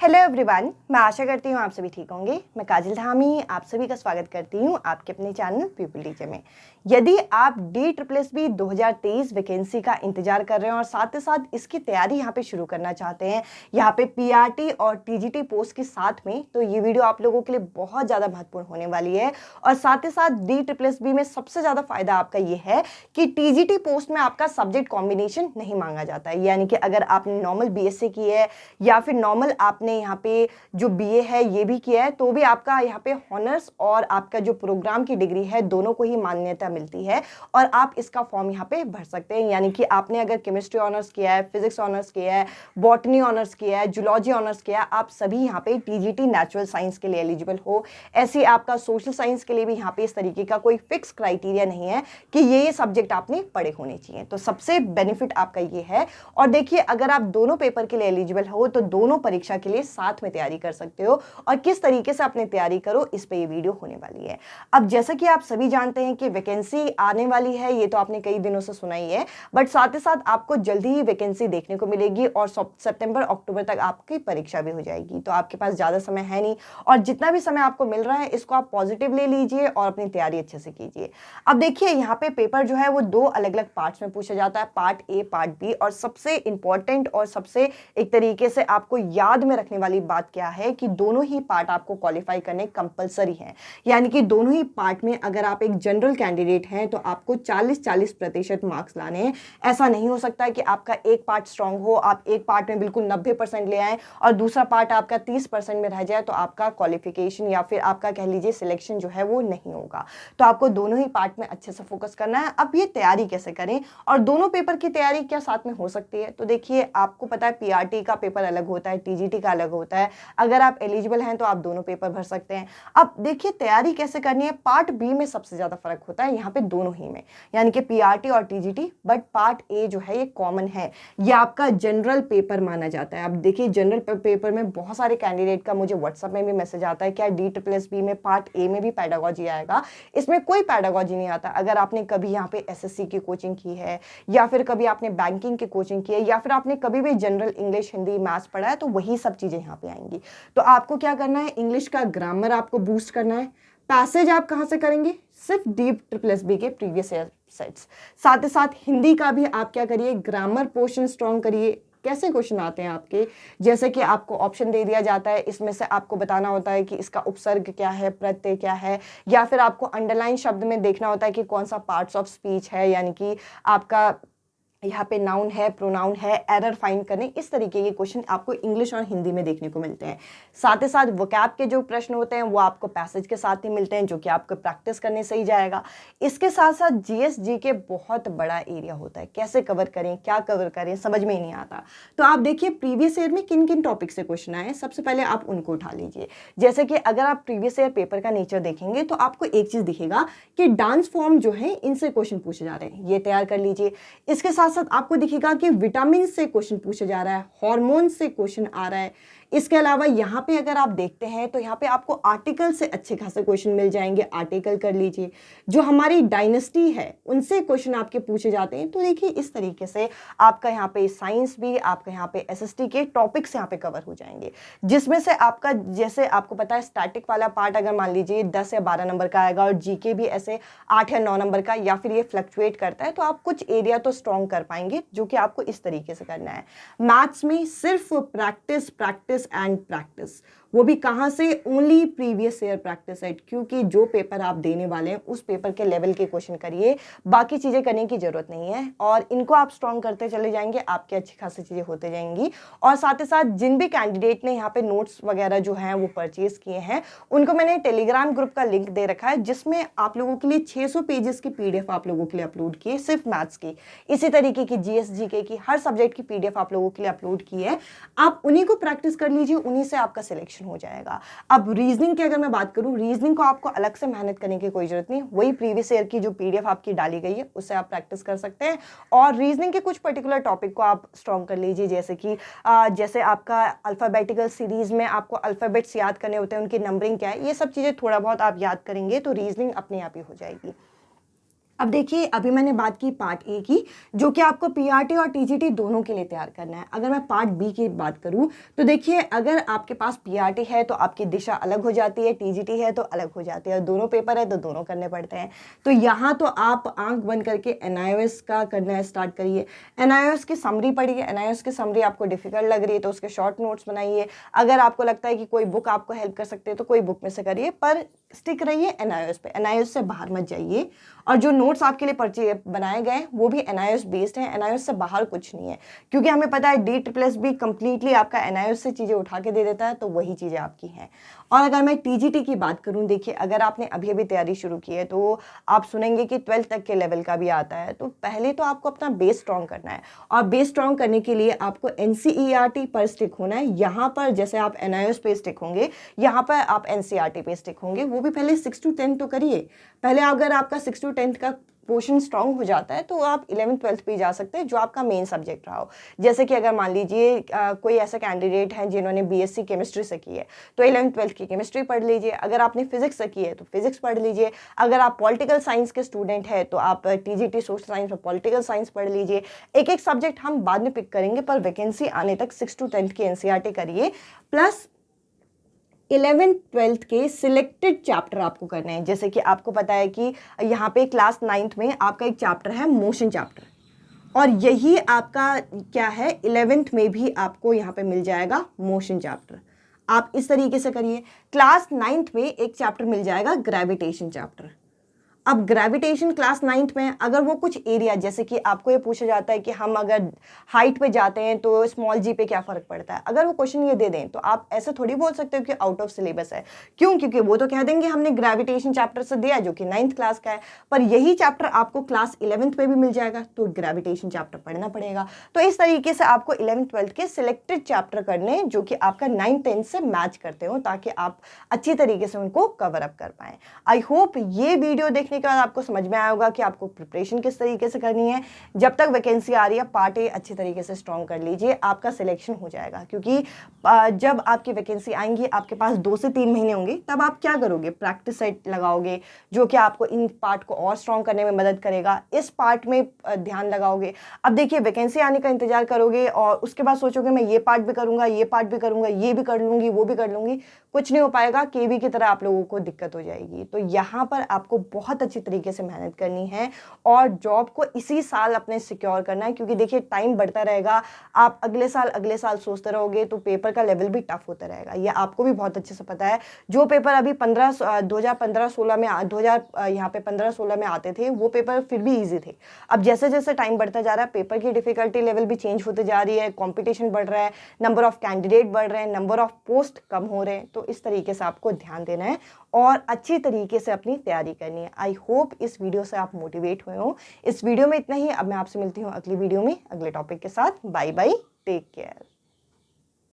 Hello everyone, मैं आशा करती हूँ आप सभी ठीक होंगे। मैं काजल धामी आप सभी का स्वागत करती हूँ आपके अपने चैनल पीपल टीचर में। यदि आप DSSB 2023 वैकेंसी का इंतजार कर रहे हैं और साथ ही साथ इसकी तैयारी यहाँ पे शुरू करना चाहते हैं, यहाँ पे PRT और TGT पोस्ट के साथ में, तो ये वीडियो आप लोगों के लिए बहुत ज़्यादा महत्वपूर्ण होने वाली है। और साथ ही साथ DSSB में सबसे ज़्यादा फायदा आपका ये है कि TGT पोस्ट में आपका सब्जेक्ट कॉम्बिनेशन नहीं मांगा जाता है। यानी कि अगर आपने नॉर्मल BSc की है या फिर नॉर्मल आपने यहाँ पे जो BA है ये भी किया है, तो भी आपका यहाँ पे ऑनर्स और आपका जो प्रोग्राम की डिग्री है दोनों को ही मान्यता मिलती है और आप इसका फॉर्म यहाँ पे भर सकते हैं। यानी कि आपने अगर केमिस्ट्री ऑनर्स किया है, फिजिक्स ऑनर्स किया है, बॉटनी ऑनर्स किया है, जूलॉजी ऑनर्स किया है, आप सभी यहाँ पे TGT नेचुरल साइंस के लिए एलिजिबल हो। ऐसे आपका सोशल साइंस के लिए भी यहाँ पे इस तरीके का कोई फिक्स क्राइटेरिया नहीं है कि ये सब्जेक्ट आपने पढ़े होने चाहिए। तो सबसे बेनिफिट आपका ये है। और देखिए, अगर आप दोनों पेपर के लिए एलिजिबल हो तो दोनों परीक्षा के लिए साथ में तैयारी कर सकते हो। और किस तरीके से अपने तैयारी करो, इस पे ये वीडियो होने वाली है। अब जैसा कि आप सभी जानते हैं कि वैकेंसी आने वाली है, ये तो आपने कई दिनों से सुना ही है, बट साथ ही साथ आपको जल्दी ही वैकेंसी देखने को मिलेगी और सितंबर अक्टूबर तक आपकी परीक्षा भी हो जाएगी। तो आपके पास ज़्यादा समय है नहीं और जितना भी समय आपको मिल रहा है इसको आप पॉजिटिव ले लीजिए और अपनी तैयारी अच्छे से कीजिए। अब देखिए, यहाँ पे पेपर जो है वो दो अलग अलग पार्ट्स में पूछा जाता है, पार्ट ए, पार्ट बी। और सबसे इंपॉर्टेंट और सबसे एक तरीके से आपको याद में रखने वाली बात क्या है कि दोनों ही पार्ट आपको क्वालिफाई करने कंपलसरी है। यानी कि दोनों ही पार्ट में अगर आप एक जनरल कैंडिडेट हैं तो आपको 40-40% मार्क्स लाने हैं। ऐसा नहीं हो सकता कि आपका एक पार्ट स्ट्रांग हो, आप एक पार्ट में बिल्कुल 90% ले आए और दूसरा पार्ट आपका 30% में रह जाए, तो आपका क्वालिफिकेशन या फिर आपका कह लीजिए सिलेक्शन जो है वो नहीं होगा। तो आपको दोनों ही पार्ट में अच्छे से फोकस करना है। अब ये तैयारी कैसे करें और दोनों पेपर की तैयारी क्या साथ में हो सकती है? तो देखिए, आपको पता है PRT का पेपर अलग होता है, TGT का अलग होता है। अगर आप एलिजिबल हैं तो आप दोनों पेपर भर सकते हैं। अब देखिए, तैयारी कैसे करनी है। पार्ट बी में सबसे ज्यादा फर्क होता है यहाँ पे दोनों ही में, यानी कि PRT और TGT। बट पार्ट ए जो है ये कॉमन है, ये आपका जनरल पेपर माना जाता है। अब देखिए, जनरल पेपर में बहुत सारे कैंडिडेट का मुझे व्हाट्सएप में भी मैसेज आता है, क्या DSSB में पार्ट ए में भी पैडागोजी आएगा? इसमें कोई पैडागोजी नहीं आता। अगर आपने कभी यहाँ पे SSC की कोचिंग की है या फिर कभी आपने बैंकिंग की कोचिंग की है या फिर आपने कभी भी जनरल इंग्लिश, हिंदी, मैथ्स पढ़ा है, तो वही सब चीजें यहाँ पे आएंगी। तो आपको क्या करना है, इंग्लिश का ग्रामर आपको बूस्ट करना है। पैसेज आप कहाँ से करेंगे? सिर्फ DSSB के प्रीवियस ईयर सेट्स। साथ ही साथ हिंदी का भी आप क्या करिए, ग्रामर पोर्शन स्ट्रॉन्ग करिए। कैसे क्वेश्चन आते हैं आपके, जैसे कि आपको ऑप्शन दे दिया जाता है, इसमें से आपको बताना होता है कि इसका उपसर्ग क्या है, प्रत्यय क्या है, या फिर आपको अंडरलाइन शब्द में देखना होता है कि कौन सा पार्ट्स ऑफ स्पीच है, यानी कि आपका यहाँ पे नाउन है, प्रोनाउन है, एरर फाइंड करने। इस तरीके के क्वेश्चन आपको इंग्लिश और हिंदी में देखने को मिलते हैं। साथ ही साथ वोकैब के जो प्रश्न होते हैं वो आपको पैसेज के साथ ही मिलते हैं, जो कि आपको प्रैक्टिस करने से ही जाएगा। इसके साथ साथ GSG के बहुत बड़ा एरिया होता है, कैसे कवर करें, क्या कवर करें, समझ में ही नहीं आता। तो आप देखिए, प्रीवियस ईयर में किन किन टॉपिक से क्वेश्चन आए, सबसे पहले आप उनको उठा लीजिए। जैसे कि अगर आप प्रीवियस ईयर पेपर का नेचर देखेंगे तो आपको एक चीज दिखेगा कि डांस फॉर्म जो है इनसे क्वेश्चन पूछे जा रहे हैं, ये तैयार कर लीजिए। इसके साथ साथ आपको दिखेगा कि विटामिन से क्वेश्चन पूछा जा रहा है, हार्मोन से क्वेश्चन आ रहा है। इसके अलावा यहाँ पे अगर आप देखते हैं तो यहाँ पे आपको आर्टिकल से अच्छे खासे क्वेश्चन मिल जाएंगे, आर्टिकल कर लीजिए। जो हमारी डायनेस्टी है उनसे क्वेश्चन आपके पूछे जाते हैं। तो देखिए, इस तरीके से आपका यहाँ पे साइंस भी, आपका यहाँ पे SST के टॉपिक्स यहाँ पे कवर हो जाएंगे, जिसमें से आपका, जैसे आपको पता है, स्टैटिक वाला पार्ट अगर मान लीजिए 10 या 12 नंबर का आएगा और GK भी ऐसे 8 या 9 नंबर का, या फिर ये फ्लक्चुएट करता है, तो आप कुछ एरिया तो स्ट्रॉन्ग कर पाएंगे, जो कि आपको इस तरीके से करना है। मैथ्स में सिर्फ प्रैक्टिस, प्रैक्टिस एंड प्रैक्टिस, वो भी कहां से? Only previous year practice set. क्योंकि जो पेपर आप देने वाले हैं उस पेपर के लेवल के क्वेश्चन करिए, बाकी चीजें करने की जरूरत नहीं है। और इनको आप स्ट्रॉन्ग करते चले जाएंगे, आपकी अच्छी खासी चीजें होते जाएंगी। और साथ ही साथ जिन भी कैंडिडेट ने यहाँ पे नोट्स वगैरह जो हैं वो परचेज किए हैं, उनको मैंने टेलीग्राम ग्रुप का लिंक दे रखा है, जिसमें आप लोगों के लिए 600 पेजेस की PDF आप लोगों के लिए अपलोड की है, सिर्फ मैथ्स की। इसी तरीके की GSGK की हर सब्जेक्ट की PDF आप लोगों के लिए अपलोड की है। आप उन्हीं को प्रैक्टिस कर लीजिए, उन्हीं से आपका सिलेक्शन हो जाएगा। अब रीजनिंग की अगर मैं बात करूं, रीजनिंग को आपको अलग से मेहनत करने की कोई जरूरत नहीं, वही प्रीवियस ईयर की जो PDF आपकी डाली गई है उससे आप प्रैक्टिस कर सकते हैं। और रीजनिंग के कुछ पर्टिकुलर टॉपिक को आप स्ट्रॉन्ग कर लीजिए, जैसे कि जैसे आपका अल्फाबेटिकल सीरीज में आपको अल्फाबेट्स याद करने होते हैं, उनकी नंबरिंग क्या है, ये सब चीजें थोड़ा बहुत आप याद करेंगे तो रीजनिंग अपने आप ही हो जाएगी। अब देखिए, अभी मैंने बात की पार्ट ए की, जो कि आपको पीआरटी और टीजीटी दोनों के लिए तैयार करना है। अगर मैं पार्ट बी की बात करूं तो देखिए, अगर आपके पास पीआरटी है तो आपकी दिशा अलग हो जाती है, टीजीटी है तो अलग हो जाती है, दोनों पेपर है तो दोनों करने पड़ते हैं। तो यहाँ तो आप आंख बंद करके एनआईओएस का करना स्टार्ट करिए, एनआईओएस की समरी पढ़िए। एनआईओएस की समरी आपको डिफिकल्ट लग रही है तो उसके शॉर्ट नोट्स बनाइए। अगर आपको लगता है कि कोई बुक आपको हेल्प कर सकते हैं तो कोई बुक में से करिए, पर स्टिक रहिए एनआईओएस पे, एनआईओएस से बाहर मत जाइए। और जो नोट्स आपके लिए पर्चे बनाए गए वो भी एनआईओएस बेस्ड है, एनआईओएस से बाहर कुछ नहीं है, क्योंकि हमें पता है DSSS कंप्लीटली आपका एनआईओएस से चीज़ें उठा के दे देता है, तो वही चीज़ें आपकी हैं। और अगर मैं टीजीटी की बात करूं, देखिए अगर आपने अभी अभी तैयारी शुरू की है तो आप सुनेंगे कि 12th तक के लेवल का भी आता है। तो पहले तो आपको अपना बेस स्ट्रॉन्ग करना है, और बेस स्ट्रॉन्ग करने के लिए आपको एनसीईआरटी पर स्टिक होना है। यहाँ पर जैसे आप एनआईओएस पे स्टिक होंगे, यहाँ पर आप एनसीईआरटी पे स्टिक होंगे। वो भी पहले 6 to 10 तो करिए। पहले अगर आपका 6 to 10 का पोर्शन स्ट्रांग हो जाता है तो आप 11th 12th पे जा सकते हैं, जो आपका मेन सब्जेक्ट रहा हो। जैसे कि अगर मान लीजिए कोई ऐसा कैंडिडेट है जिन्होंने बीएससी केमिस्ट्री से की है तो 11th 12th की केमिस्ट्री पढ़ लीजिए। अगर आपने फिजिक्स से की है तो फिजिक्स पढ़ लीजिए। अगर आप पॉलिटिकल साइंस के स्टूडेंट हैं तो आप टीजीटी सोशल साइंस और पॉलिटिकल साइंस पढ़ लीजिए। एक एक सब्जेक्ट हम बाद में पिक करेंगे, पर वैकेंसी आने तक 6 to 10 की एनसीईआरटी करिए, प्लस 11th 12th के सिलेक्टेड चैप्टर आपको करने हैं। जैसे कि आपको पता है कि यहाँ पे क्लास 9th में आपका एक चैप्टर है मोशन चैप्टर, और यही आपका क्या है 11th में भी आपको यहाँ पे मिल जाएगा मोशन चैप्टर। आप इस तरीके से करिए। क्लास 9th में एक चैप्टर मिल जाएगा ग्रेविटेशन चैप्टर। अब ग्रेविटेशन क्लास 9th में अगर वो कुछ एरिया, जैसे कि आपको ये पूछा जाता है कि हम अगर हाइट पे जाते हैं तो स्मॉल जी पे क्या फ़र्क पड़ता है, अगर वो क्वेश्चन ये दे दें तो आप ऐसे थोड़ी बोल सकते हो कि आउट ऑफ सिलेबस है। क्यों? क्योंकि वो तो कह देंगे हमने ग्रेविटेशन चैप्टर से दिया जो कि 9th क्लास का है, पर यही चैप्टर आपको क्लास 11th में भी मिल जाएगा, तो ग्रेविटेशन चैप्टर पढ़ना पड़ेगा। तो इस तरीके से आपको 11th 12th के सिलेक्टेड चैप्टर करने जो कि आपका 9th 10th से मैच करते हो, ताकि आप अच्छी तरीके से उनको कवर अप कर पाएँ। आई होप ये वीडियो देखने के बाद आपको समझ में आया होगा कि आपको प्रिपरेशन किस तरीके से करनी है। जब तक वैकेंसी आ रही है पार्ट ए अच्छे तरीके से स्ट्रॉन्ग कर लीजिए, आपका सिलेक्शन हो जाएगा। क्योंकि जब आपकी वैकेंसी आएंगी आपके पास 2 से 3 महीने होंगे, तब आप क्या करोगे, प्रैक्टिस सेट लगाओगे जो कि आपको इन पार्ट को और स्ट्रॉन्ग करने में मदद करेगा। इस पार्ट में ध्यान लगाओगे। अब देखिए, वैकेंसी आने का इंतजार करोगे और उसके बाद सोचोगे मैं ये पार्ट भी करूंगा, ये पार्ट भी करूंगा, ये भी कर लूंगी, वो भी कर लूंगी, कुछ नहीं हो पाएगा। केवी की तरह आप लोगों को दिक्कत हो जाएगी। तो यहाँ पर आपको बहुत अच्छी तरीके से मेहनत करनी है और जॉब को इसी साल अपने सिक्योर करना है, क्योंकि देखिए टाइम बढ़ता रहेगा। आप अगले साल सोचते रहोगे तो पेपर का लेवल भी टफ होता रहेगा। ये आपको भी बहुत अच्छे से पता है। जो पेपर अभी 2015-16 में 15-16 में आते थे, वो पेपर फिर भी ईजी थे। अब जैसे जैसे टाइम बढ़ता जा रहा है, पेपर की डिफिकल्टी लेवल भी चेंज होते जा रही है, कॉम्पिटिशन बढ़ रहा है, नंबर ऑफ कैंडिडेट बढ़ रहे हैं, नंबर ऑफ पोस्ट कम हो रहे हैं। तो इस तरीके से आपको ध्यान देना है और अच्छी तरीके से अपनी तैयारी करनी है। आई होप इस वीडियो से आप मोटिवेट हुए हो। इस वीडियो में इतना ही। अब मैं आपसे मिलती हूँ अगली वीडियो में अगले टॉपिक के साथ। Bye bye, take care.